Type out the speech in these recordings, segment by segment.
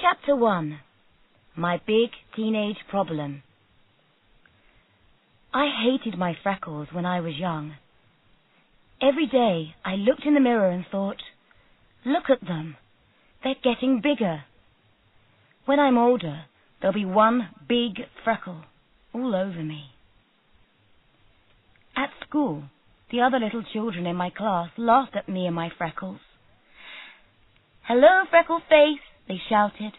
Chapter 1. My Big Teenage Problem. I hated my freckles when I was young. Every day I looked in the mirror and thought, look at them, they're getting bigger. When I'm older, there'll be one big freckle all over me. At school, the other little children in my class laughed at me and my freckles. "Hello, freckle face," they shouted.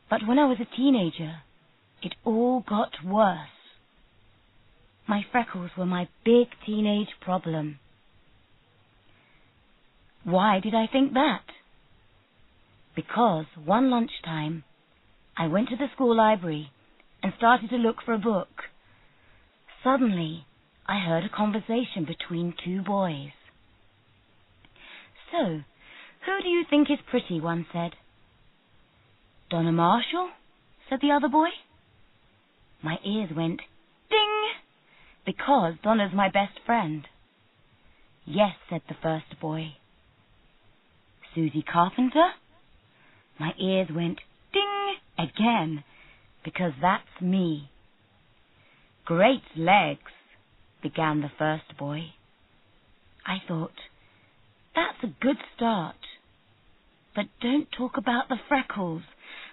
But when I was a teenager, it all got worse. My freckles were my big teenage problem. Why did I think that? Because one lunchtime, I went to the school library and started to look for a book. Suddenly, I heard a conversation between two boys. "So, who do you think is pretty?" one said. "Donna Marshall," said the other boy. My ears went ding, because Donna's my best friend. "Yes," said the first boy. "Susie Carpenter?" My ears went ding again, because that's me. "Great legs," began the first boy. I thought, that's a good start. But don't talk about the freckles.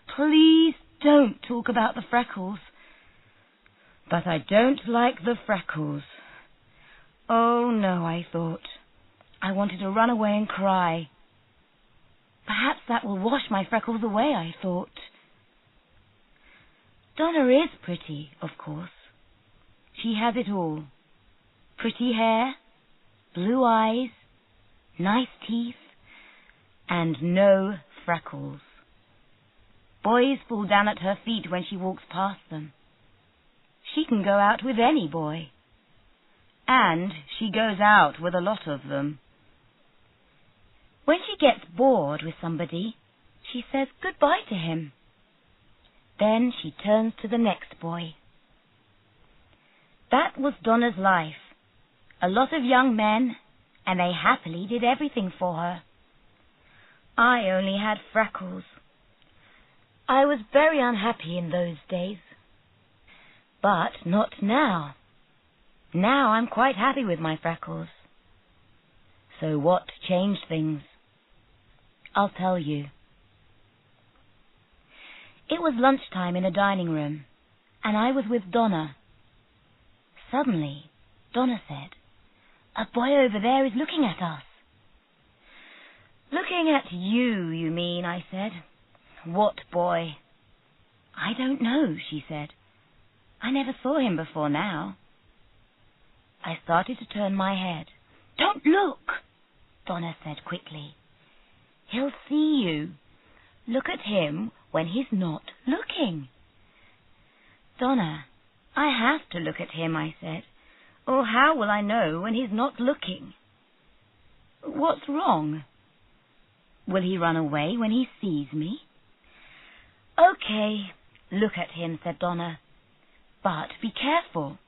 Please don't talk about the freckles. But I don't like the freckles. Oh no, I thought. I wanted to run away and cry. Perhaps that will wash my freckles away, I thought. Donna is pretty, of course. She has it all. Pretty hair, blue eyes, nice teeth, and no freckles. Boys fall down at her feet when she walks past them. She can go out with any boy. And she goes out with a lot of them. When she gets bored with somebody, she says goodbye to him. Then she turns to the next boy. That was Donna's life. A lot of young men, and they happily did everything for her. I only had freckles. I was very unhappy in those days. But not now. Now I'm quite happy with my freckles. So what changed things? I'll tell you. It was lunchtime in the dining room, and I was with Donna. Suddenly, Donna said, "A boy over there is looking at us." "Looking at you, you mean," I said. "What boy?" "I don't know," she said. "I never saw him before now." I started to turn my head. "Don't look," Donna said quickly. "He'll see you. Look at him when he's not looking." "Donna, I have to look at him," I said. "Or how will I know when he's not looking?" "What's wrong?" "Will he run away when he sees me?" "Okay, look at him," said Donna. "But be careful.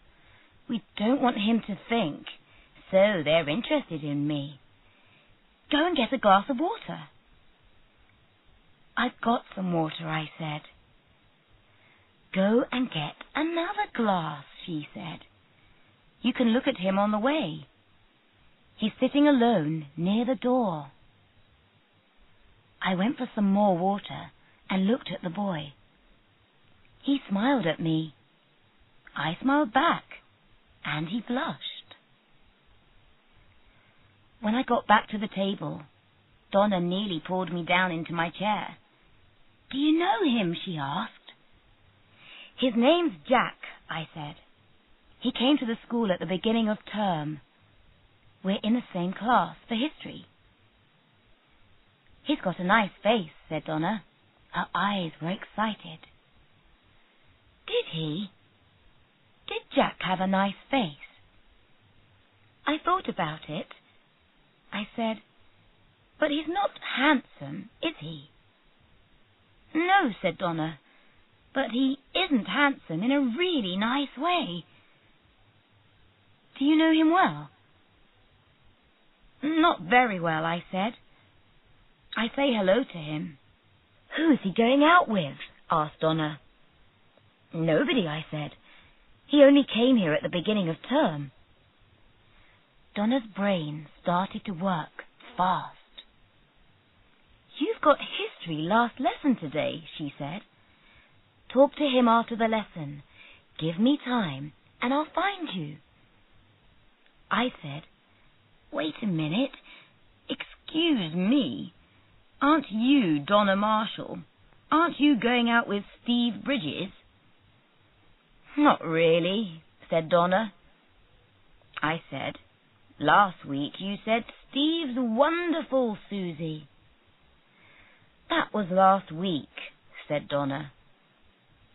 We don't want him to think, so they're interested in me. Go and get a glass of water." "I've got some water," I said. "Go and get another glass," she said. "You can look at him on the way. He's sitting alone near the door." I went for some more water and looked at the boy. He smiled at me. I smiled back, and he blushed. When I got back to the table, Donna nearly pulled me down into my chair. "Do you know him?" she asked. "His name's Jack," I said. "He came to the school at the beginning of term. We're in the same class for history." "He's got a nice face," said Donna. Her eyes were excited. "Did he? Did Jack have a nice face?" I thought about it. I said, "But he's not handsome, is he?" "No," said Donna, "but he isn't handsome in a really nice way." "Do you know him well?" "Not very well," I said. "I say hello to him." Who's he going out with? Asked Donna. Nobody, I said. He only came here at the beginning of term. Donna's brain started to work fast. You've got history last lesson today, she said. Talk to him after the lesson. Give me time and I'll find you. I said, wait a minute. Excuse me. Aren't you Donna Marshall? Aren't you going out with Steve Bridges? Not really, said Donna. I said, last week you said Steve's wonderful, Susie. That was last week, said Donna.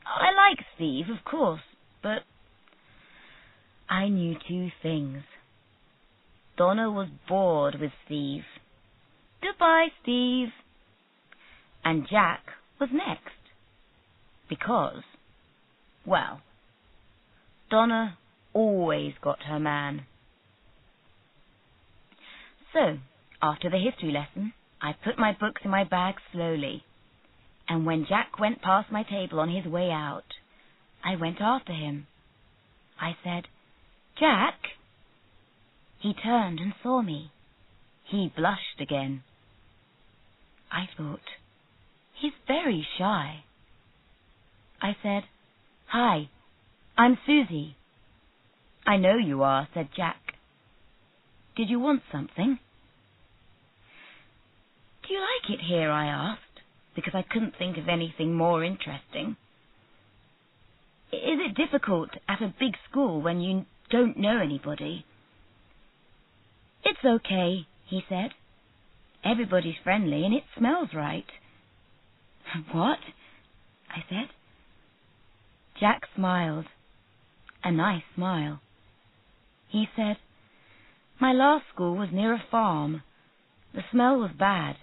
I like Steve, of course, but I knew two things. Donna was bored with Steve. Goodbye, Steve. And Jack was next. Because, well, Donna always got her man. So, after the history lesson, I put my books in my bag slowly, and when Jack went past my table on his way out, I went after him. I said, Jack? He turned and saw me. He blushed again. I thought, he's very shy. I said, Hi, I'm Susie. I know you are, said Jack. Did you want something? Do you like it here, I asked, because I couldn't think of anything more interesting. Is it difficult at a big school when you don't know anybody? It's okay, he said. Everybody's friendly and it smells right. What? I said. Jack smiled. A nice smile. He said, My last school was near a farm. The smell was bad.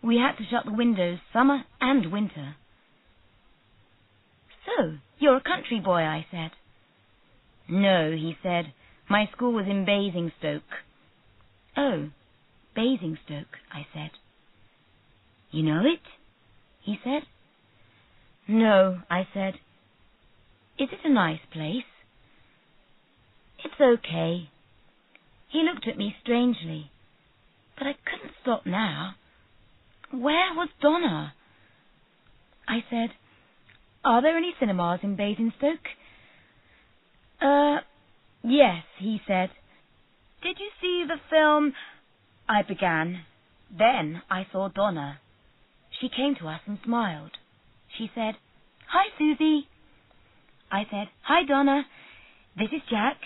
We had to shut the windows summer and winter. So, you're a country boy, I said. No, he said. My school was in Basingstoke. Oh, Basingstoke, I said. You know it? He said. No, I said. Is it a nice place? It's okay. He looked at me strangely, but I couldn't stop now. Where was Donna? I said, Are there any cinemas in Basingstoke? Yes, he said. Did you see the film? I began. Then I saw Donna. She came to us and smiled. She said, Hi, Susie. I said, Hi, Donna. This is Jack.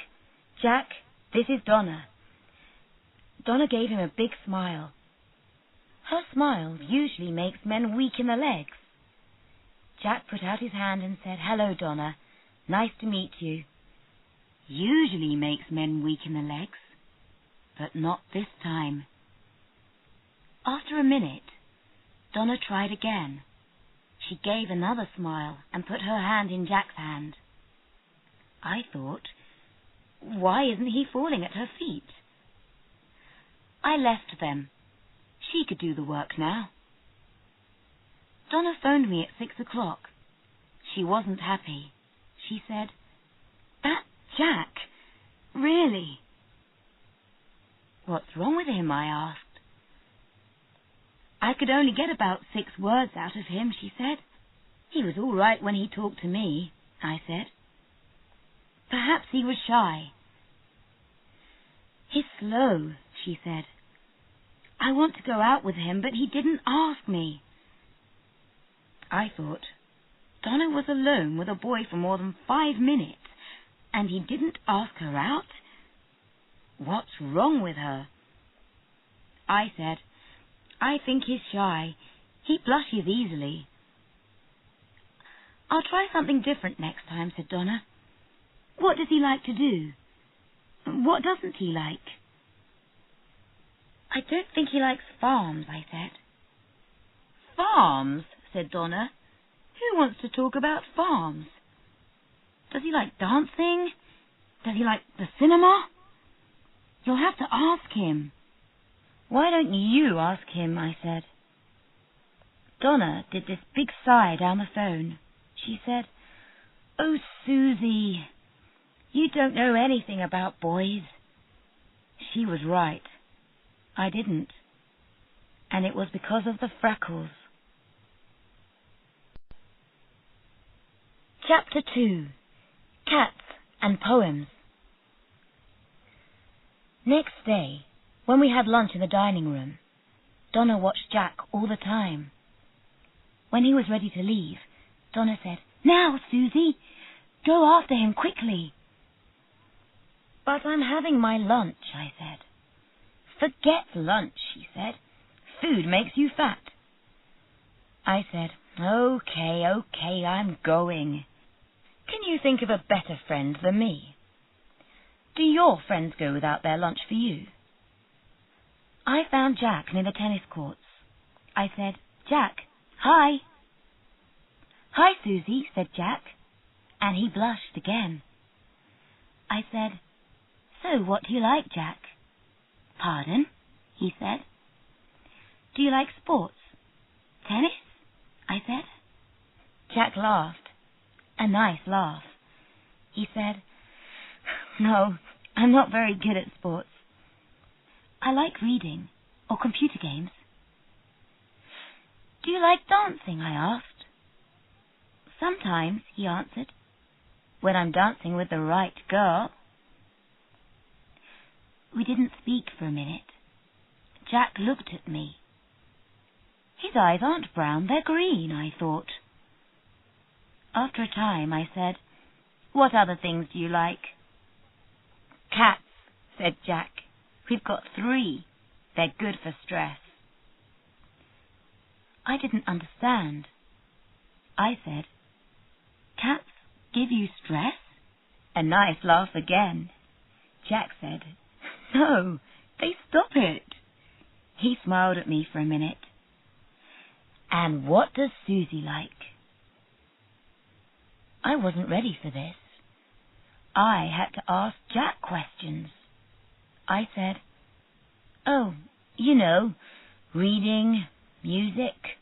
Jack, this is Donna. Donna gave him a big smile. Her smile usually makes men weak in the legs. Jack put out his hand and said, Hello, Donna. Nice to meet you. Usually makes men weak in the legs, but not this time. After a minute, Donna tried again. She gave another smile and put her hand in Jack's hand. I thought, why isn't he falling at her feet? I left them. She could do the work now. Donna phoned me at 6 o'clock. She wasn't happy. She said, That Jack, really? What's wrong with him, I asked. I could only get about 6 words out of him, she said. He was all right when he talked to me, I said. Perhaps he was shy. He's slow, she said. I want to go out with him, but he didn't ask me. I thought, Donna was alone with a boy for more than 5 minutes, and he didn't ask her out? What's wrong with her? I said, I think he's shy. He blushes easily. I'll try something different next time, said Donna. What does he like to do? What doesn't he like? I don't think he likes farms, I said. Farms, said Donna. Who wants to talk about farms? Does he like dancing? Does he like the cinema? You'll have to ask him. Why don't you ask him, I said. Donna did this big sigh down the phone. She said, "Oh, Susie, you don't know anything about boys." She was right. I didn't. And it was because of the freckles. Chapter 2. Cats and Poems. Next day, when we had lunch in the dining room, Donna watched Jack all the time. When he was ready to leave, Donna said, "Now, Susie, go after him quickly." "But I'm having my lunch," I said. "Forget lunch," she said. "Food makes you fat." I said, Okay, I'm going. Can you think of a better friend than me? Do your friends go without their lunch for you? I found Jack near the tennis courts. I said, "Jack, hi." "Hi, Susie," said Jack, and he blushed again. I said, "So what do you like, Jack?" "Pardon?" he said. "Do you like sports?" "Tennis?" I said. Jack laughed, a nice laugh. He said, "No, I'm not very good at sports. I like reading or computer games." "Do you like dancing?" I asked. "Sometimes," he answered, "when I'm dancing with the right girl." We didn't speak for a minute. Jack looked at me. His eyes aren't brown, they're green, I thought. After a time, I said, "What other things do you like?" "Cats," said Jack. "We've got 3. They're good for stress." I didn't understand. I said, "Cats give you stress?" A nice laugh again. Jack said, "No, they stop it." He smiled at me for a minute. "And what does Susie like?" I wasn't ready for this. I had to ask Jack questions. I said, "Oh, you know, reading, music.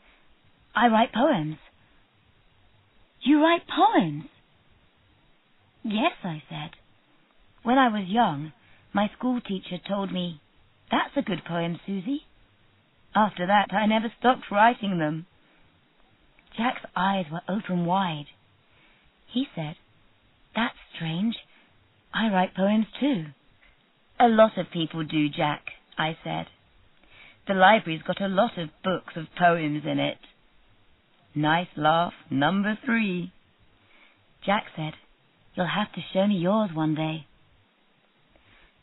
I write poems." "You write poems?" "Yes," I said. "When I was young, my school teacher told me, 'That's a good poem, Susie.' After that, I never stopped writing them." Jack's eyes were open wide. He said, "That's strange. I write poems too." "A lot of people do, Jack," I said. "The library's got a lot of books of poems in it." Nice laugh, number 3. Jack said, "You'll have to show me yours one day."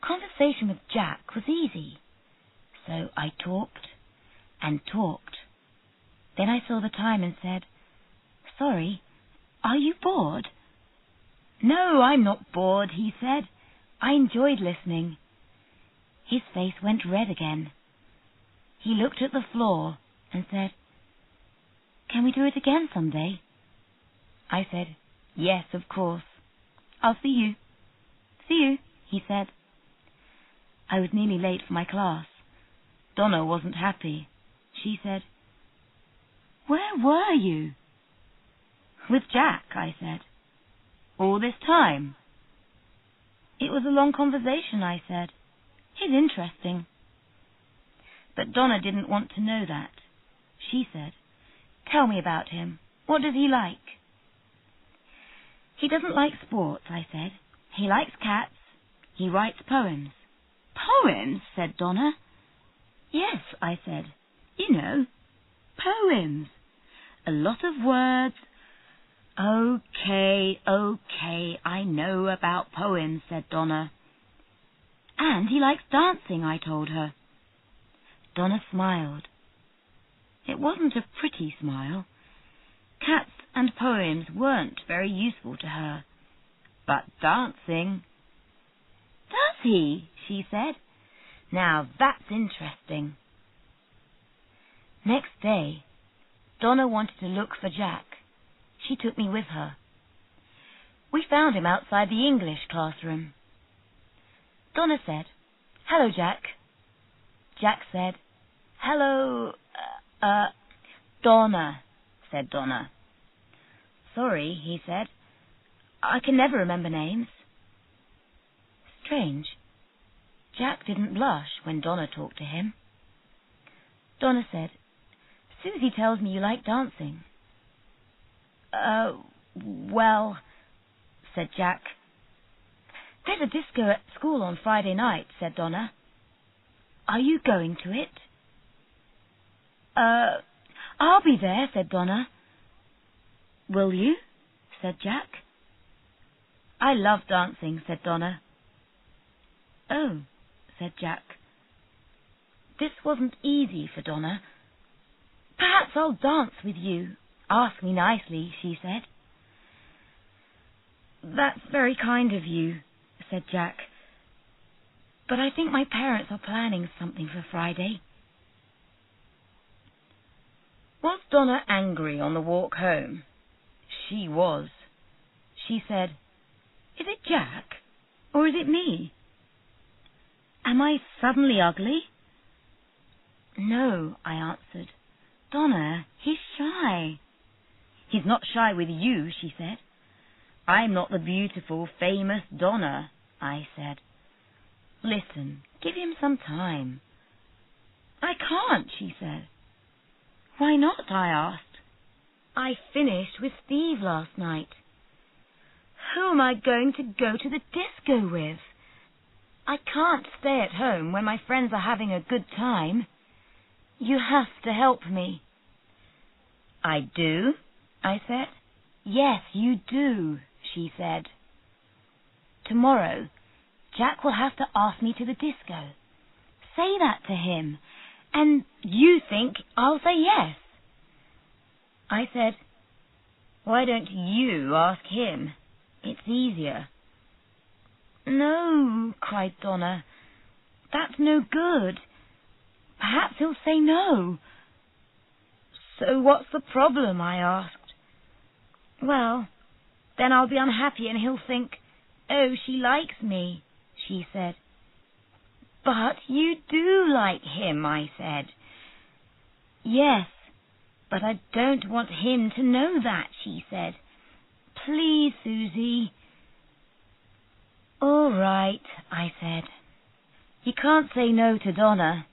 Conversation with Jack was easy, so I talked and talked. Then I saw the time and said, "Sorry, are you bored?" "No, I'm not bored," he said. "I enjoyed listening." His face went red again. He looked at the floor and said, "Can we do it again someday?" I said, "Yes, of course. I'll see you." "See you," he said. I was nearly late for my class. Donna wasn't happy. She said, "Where were you?" "With Jack," I said. "All this time?" "It was a long conversation," I said. "He's interesting." But Donna didn't want to know that. She said, "Tell me about him. What does he like?" "He doesn't like sports," I said. "He likes cats. He writes poems." "Poems?" said Donna. "Yes," I said. "You know, poems. A lot of words." Okay, I know about poems," said Donna. "And he likes dancing," I told her. Donna smiled. It wasn't a pretty smile. Cats and poems weren't very useful to her. But dancing... "Does he?" she said. "Now that's interesting." Next day, Donna wanted to look for Jack. She took me with her. We found him outside the English classroom. Donna said, "Hello, Jack." Jack said, "Hello, Donna, said Donna. Sorry, he said. I can never remember names. Strange. Jack didn't blush when Donna talked to him. Donna said, Susie tells me you like dancing. Well, said Jack. There's a disco at school on Friday night, said Donna. Are you going to it? I'll be there, said Donna. Will you? Said Jack. I love dancing, said Donna. Oh, said Jack. This wasn't easy for Donna. Perhaps I'll dance with you. Ask me nicely, she said. That's very kind of you, said Jack. But I think my parents are planning something for Friday. Was Donna angry on the walk home? She was. She said, Is it Jack, or is it me? Am I suddenly ugly? No, I answered. Donna, he's shy. He's not shy with you, she said. I'm not the beautiful, famous Donna, I said. Listen, give him some time. I can't, she said. Why not, I asked. I finished with Steve last night. Who am I going to go to the disco with? I can't stay at home when my friends are having a good time. You have to help me. I do, I said. Yes, you do, she said. Tomorrow, Jack will have to ask me to the disco. Say that to him, and you think I'll say yes. I said, Why don't you ask him? It's easier. No, cried Donna. That's no good. Perhaps he'll say no. So what's the problem? I asked. Well, then I'll be unhappy and he'll think, Oh, she likes me, she said. But you do like him, I said. Yes, but I don't want him to know that, she said. Please, Susie. All right, I said. You can't say no to Donna.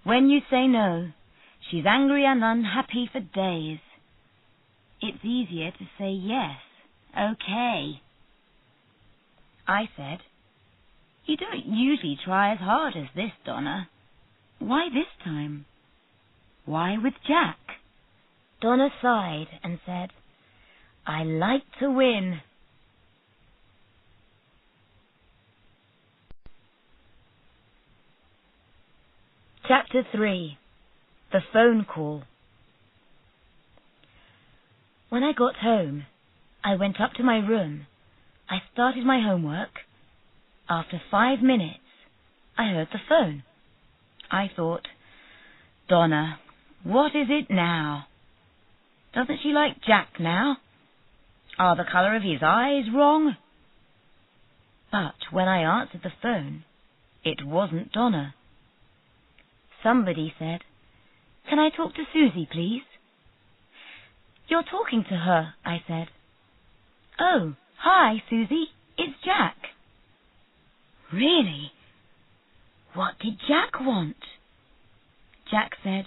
When you say no, she's angry and unhappy for days. It's easier to say yes. Okay. I said, You don't usually try as hard as this, Donna. Why this time? Why with Jack? Donna sighed and said, I like to win. Chapter 3. The Phone Call. When I got home, I went up to my room. I started my homework. After 5 minutes, I heard the phone. I thought, Donna, what is it now? Doesn't she like Jack now? Are the colour of his eyes wrong? But when I answered the phone, it wasn't Donna. Somebody said, Can I talk to Susie, please? You're talking to her, I said. Oh, hi, Susie. It's Jack. Really? What did Jack want? Jack said,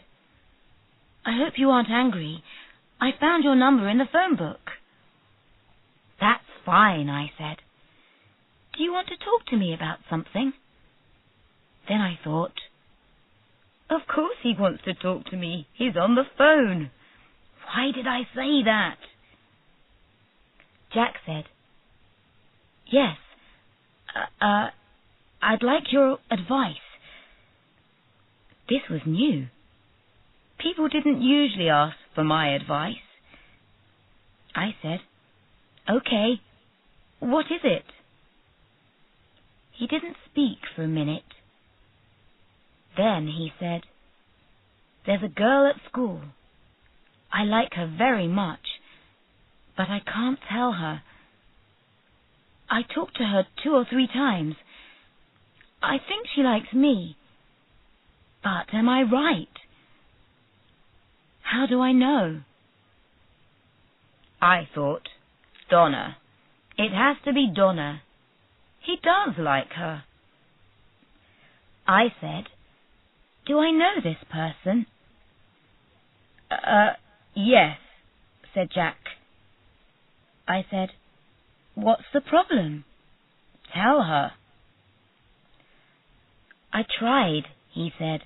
I hope you aren't angry. I found your number in the phone book. That's fine, I said. Do you want to talk to me about something? Then I thought, of course he wants to talk to me. He's on the phone. Why did I say that? Jack said, Yes, I'd like your advice. This was new. People didn't usually ask for my advice. I said, Okay, what is it? He didn't speak for a minute. Then he said, There's a girl at school. I like her very much, but I can't tell her. I talked to her 2 or 3 times. I think she likes me. But am I right? How do I know? I thought, Donna. It has to be Donna. He does like her. I said, do I know this person? Yes, said Jack. I said, what's the problem? Tell her. I tried, he said.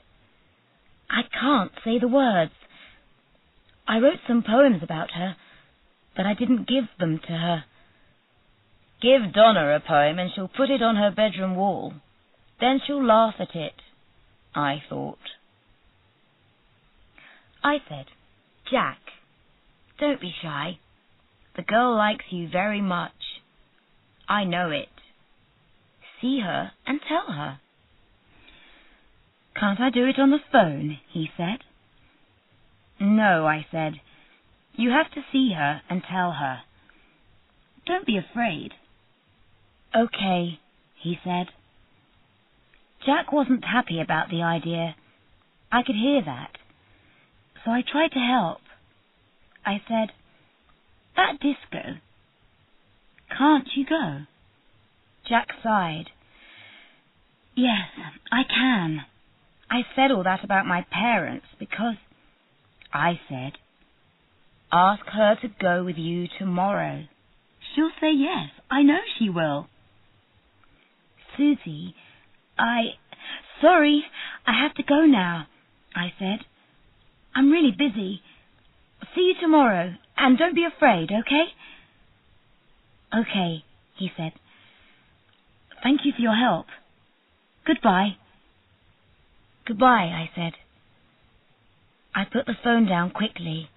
I can't say the words. I wrote some poems about her, but I didn't give them to her. Give Donna a poem and she'll put it on her bedroom wall. Then she'll laugh at it, I thought. I said, Jack, don't be shy. The girl likes you very much. I know it. See her and tell her. Can't I do it on the phone? He said. No, I said. You have to see her and tell her. Don't be afraid. Okay, he said. Jack wasn't happy about the idea. I could hear that. So I tried to help. I said, that disco. Can't you go? Jack sighed. Yes, I can. I said all that about my parents because... I said, ask her to go with you tomorrow. She'll say yes. I know she will. Susie, Sorry, I have to go now, I said. I'm really busy. See you tomorrow, and don't be afraid, okay? Okay, he said. Thank you for your help. Goodbye. Goodbye, I said. I put the phone down quickly,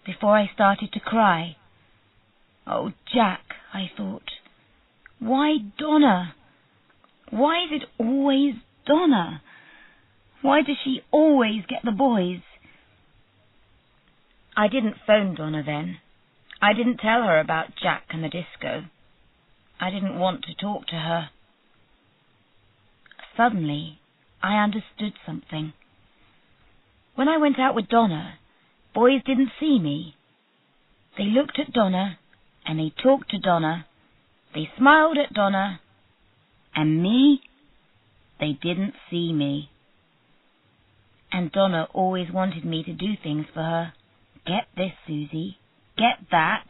before I started to cry. Oh, Jack, I thought. Why Donna? Why is it always Donna? Why does she always get the boys? I didn't phone Donna then. I didn't tell her about Jack and the disco. I didn't want to talk to her. Suddenly, I understood something. When I went out with Donna, boys didn't see me. They looked at Donna, and they talked to Donna. They smiled at Donna, and me, they didn't see me. And Donna always wanted me to do things for her. Get this, Susie. Get that.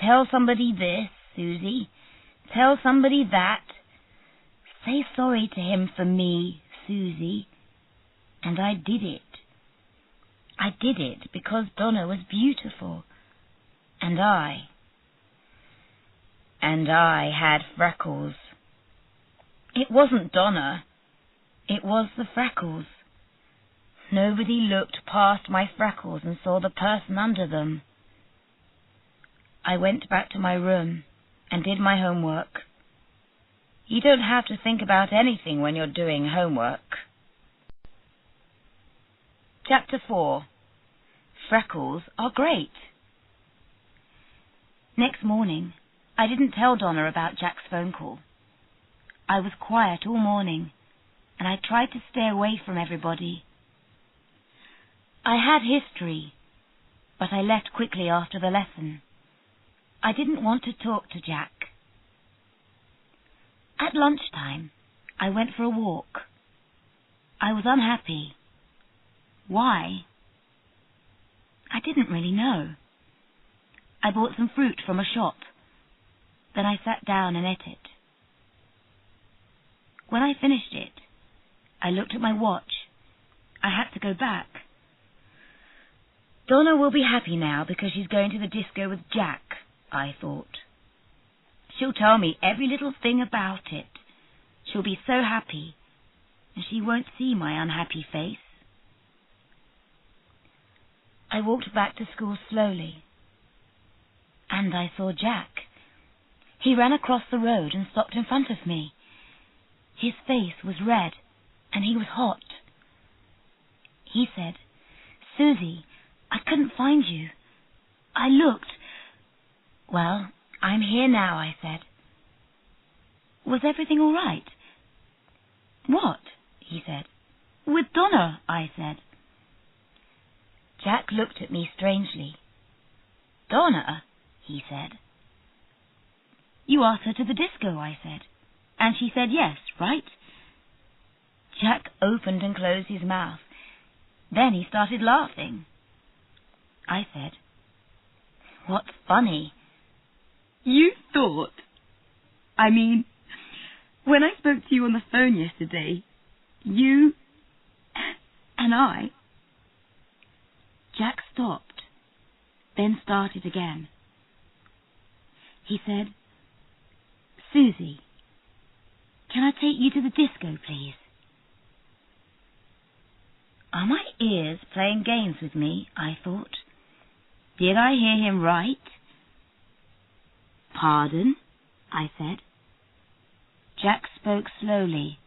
Tell somebody this, Susie. Tell somebody that. Say sorry to him for me, Susie. And I did it. I did it because Donna was beautiful. And I had freckles. It wasn't Donna. It was the freckles. Nobody looked past my freckles and saw the person under them. I went back to my room and did my homework. You don't have to think about anything when you're doing homework. Chapter 4. Freckles are great. Next morning, I didn't tell Donna about Jack's phone call. I was quiet all morning, and I tried to stay away from everybody. I had history, but I left quickly after the lesson. I didn't want to talk to Jack. At lunchtime, I went for a walk. I was unhappy. Why? I didn't really know. I bought some fruit from a shop. Then I sat down and ate it. When I finished it, I looked at my watch. I had to go back. Donna will be happy now because she's going to the disco with Jack, I thought. She'll tell me every little thing about it. She'll be so happy, and she won't see my unhappy face. I walked back to school slowly, and I saw Jack. He ran across the road and stopped in front of me. His face was red, and he was hot. He said, Susie, I couldn't find you. I looked. Well, I'm here now, I said. Was everything all right? What? He said. With Donna, I said. Jack looked at me strangely. "Donna," he said. "You asked her to the disco," I said. "And she said yes, right?" Jack opened and closed his mouth. Then he started laughing. I said, "What's funny?" "You thought... when I spoke to you on the phone yesterday, you and I..." Jack stopped, then started again. He said, "Susie, can I take you to the disco, please?" Are my ears playing games with me? I thought. Did I hear him right? "Pardon?" I said. Jack spoke slowly.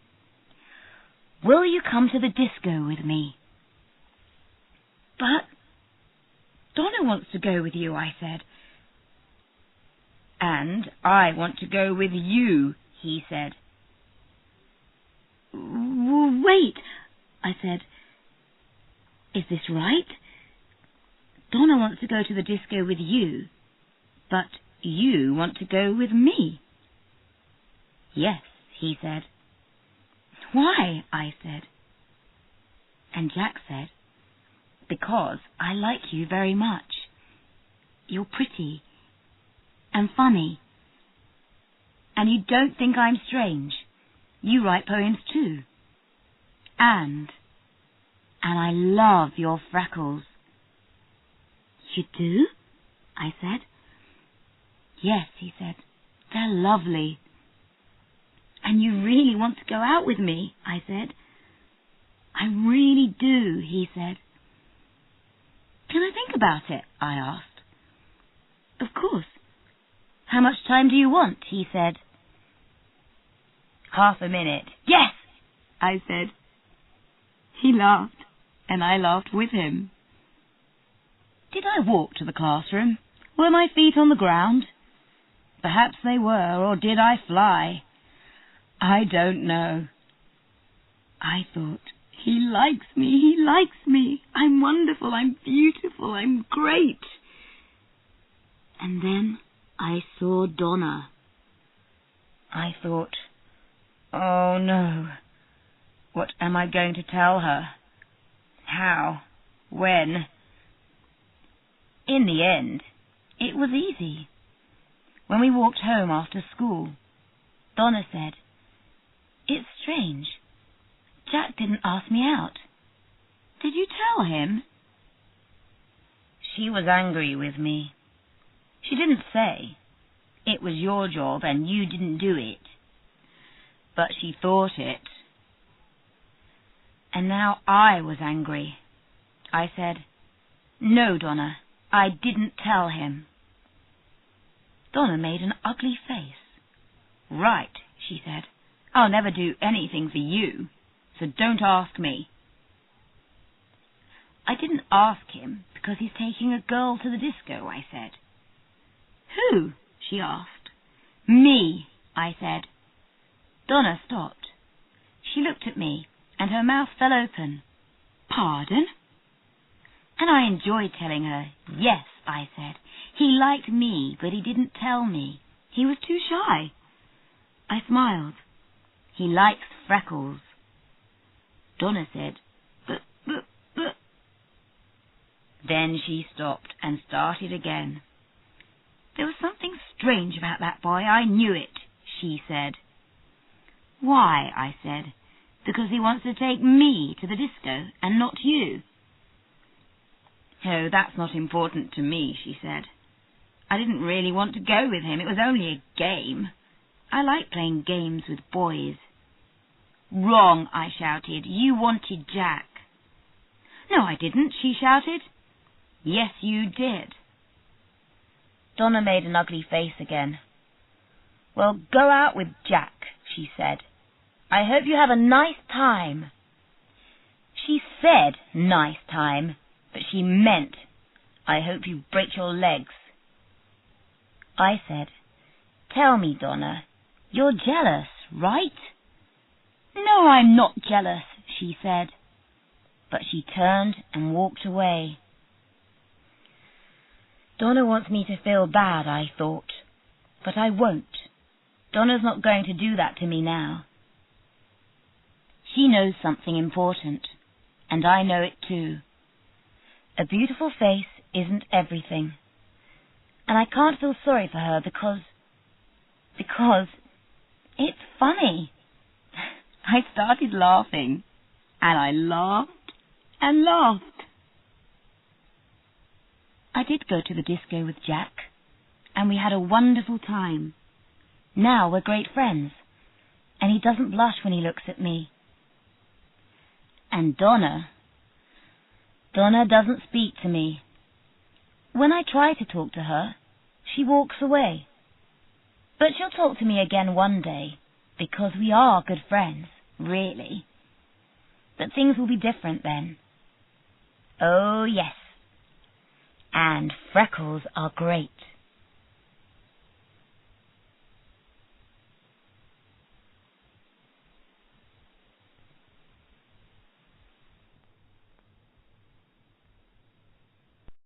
"Will you come to the disco with me?" "But Donna wants to go with you," I said. "And I want to go with you," he said. "Wait," I said. "Is this right? Donna wants to go to the disco with you, but you want to go with me?" "Yes," he said. "Why?" I said. And Jack said, "Because I like you very much. You're pretty and funny, and you don't think I'm strange. You write poems too. And I love your freckles." "You do?" I said. "Yes," he said. "They're lovely." "And you really want to go out with me?" I said. "I really do," he said. "Can I think about it?" I asked. "Of course. How much time do you want?" he said. "Half a minute." "Yes," I said. He laughed, and I laughed with him. Did I walk to the classroom? Were my feet on the ground? Perhaps they were, or did I fly? I don't know. I thought, he likes me, I'm wonderful, I'm beautiful, I'm great. And then I saw Donna. I thought, oh no, what am I going to tell her? How? When? In the end, it was easy. When we walked home after school, Donna said, "It's strange. Jack didn't ask me out. Did you tell him?" She was angry with me. She didn't say, "It was your job and you didn't do it." But she thought it. And now I was angry. I said, "No, Donna, I didn't tell him." Donna made an ugly face. "Right," she said. "I'll never do anything for you, so don't ask me." "I didn't ask him because he's taking a girl to the disco," I said. "Who?" she asked. "Me," I said. Donna stopped. She looked at me, and her mouth fell open. "Pardon?" And I enjoyed telling her, "Yes," I said. "He liked me, but he didn't tell me. He was too shy." I smiled. "He likes Freckles." Donna said, "But. Then she stopped and started again. "There was something strange about that boy, I knew it," she said. "Why?" I said. "Because he wants to take me to the disco and not you." "Oh, that's not important to me," she said. "I didn't really want to go with him. It was only a game. I like playing games with boys." "Wrong," I shouted. "You wanted Jack." "No, I didn't," she shouted. "Yes, you did." Donna made an ugly face again. "Well, go out with Jack," she said. "I hope you have a nice time." She said nice time, but she meant, "I hope you break your legs." I said, "Tell me, Donna, you're jealous, right?" "No, I'm not jealous," she said. But she turned and walked away. Donna wants me to feel bad, I thought, but I won't. Donna's not going to do that to me now. She knows something important, and I know it too. A beautiful face isn't everything, and I can't feel sorry for her because it's funny. I started laughing, and I laughed and laughed. I did go to the disco with Jack, and we had a wonderful time. Now we're great friends, and he doesn't blush when he looks at me. And Donna doesn't speak to me. When I try to talk to her, she walks away. But she'll talk to me again one day, because we are good friends, really. But things will be different then. Oh, yes. And Freckles are great.